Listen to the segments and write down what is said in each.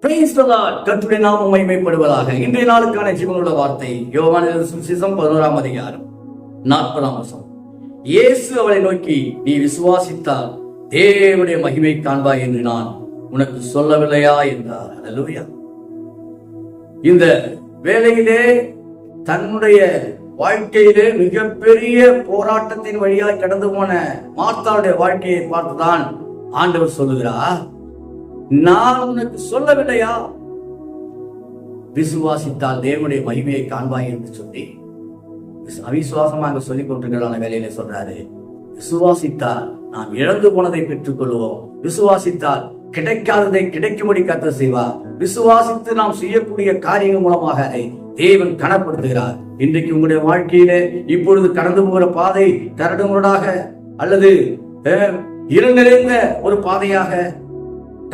கர்த்தருடைய நாமம் மகிமைப்படுவதாக. இன்றைய நாளுக்கான ஜீவனுள்ள வார்த்தை யோவான் எழுதின சுவிசேஷம் 11ஆம் அதிகாரம் 40ஆம் வசனம். இயேசு அவளை நோக்கி, நீ விசுவாசித்தால் தேவனுடைய மகிமை காண்பாய் என்று நான் உனக்கு சொல்லவில்லையா என்றார். அல்லேலூயா. இந்த வேளையிலே தன்னுடைய வாழ்க்கையிலே மிகப்பெரிய போராட்டத்தின் வழியாக கடந்து போன மார்த்தாளுடைய வாழ்க்கையை பார்த்துதான் ஆண்டவர் சொல்லுகிறார், நான் உனக்கு சொல்லவில்லையா, விசுவாசித்தால் தேவனுடைய மகிமையை காண்பாய் என்று சொல்லி அவிசுவாசமாக சொல்லிக் கொண்டிருக்கிறான வேலையில சொல்றாரு, விசுவாசித்தால் நாம் இழந்து போனதை பெற்றுக் கொள்வோம், விசுவாசித்தால் கிடைக்காததை கிடைக்கும்படி கர்த்தர் செய்வார், விசுவாசித்து நாம் செய்யக்கூடிய காரியங்கள் மூலமாக அதை தேவன் கனப்படுத்துகிறார். இன்றைக்கு உங்களுடைய வாழ்க்கையிலே இப்பொழுது கடந்து போகிற பாதை கரடுமுரடாக அல்லது இருள் நிறைந்த ஒரு பாதையாக,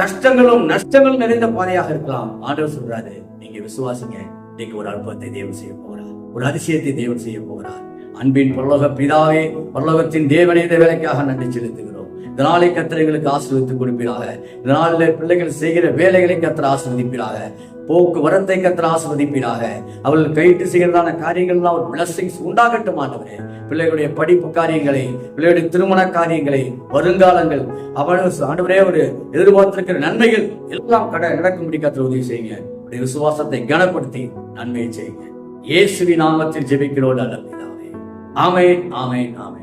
கஷ்டங்களும் நஷ்டங்களும் நிறைந்த பாதையாக இருக்கலாம். ஆண்டவர் சொல்றாரு, நீங்க விசுவாசிங்க, இன்னைக்கு ஒரு அற்புதத்தை தேவன் செய்ய போகிறார், ஒரு அதிசயத்தை தேவன் செய்ய போகிறார். அன்பின் பரலோக பிதாவே, பரலோகத்தின் தேவனே, இந்த வேலைக்காக நன்றி செலுத்துகிறோம். இதனாலே கர்த்தர் எங்களுக்கு ஆசீர்வதித்து கொடுப்பீராக. இதனால பிள்ளைகள் செய்கிற வேலைகளை கர்த்தர் ஆசீர்வதிப்பீராக. போக்குவரத்தை கர்த்தர் ஆசீர்வதிப்பீராக. அவர்கள் கைட்டு செய்கிறதான காரியங்கள் எல்லாம் ஒரு பிளஸிங்ஸ் உண்டாகட்டும் ஆண்டவரே. பிள்ளைகளுடைய படிப்பு காரியங்களை, பிள்ளைகளுடைய திருமண காரியங்களை, வருங்காலங்கள், ஆண்டவரே ஒரு எதிர்பார்த்திருக்கிற நன்மைகள் எல்லாம் நடக்கும்படி கர்த்தர் உதவி செய்யுங்க. விசுவாசத்தை கனப்படுத்தி நன்மையை செய்யுங்க. இயேசுவின் நாமத்தில் ஜெபிக்கிறோம் நல்ல பிதாவே. ஆமென், ஆமென், ஆமென்.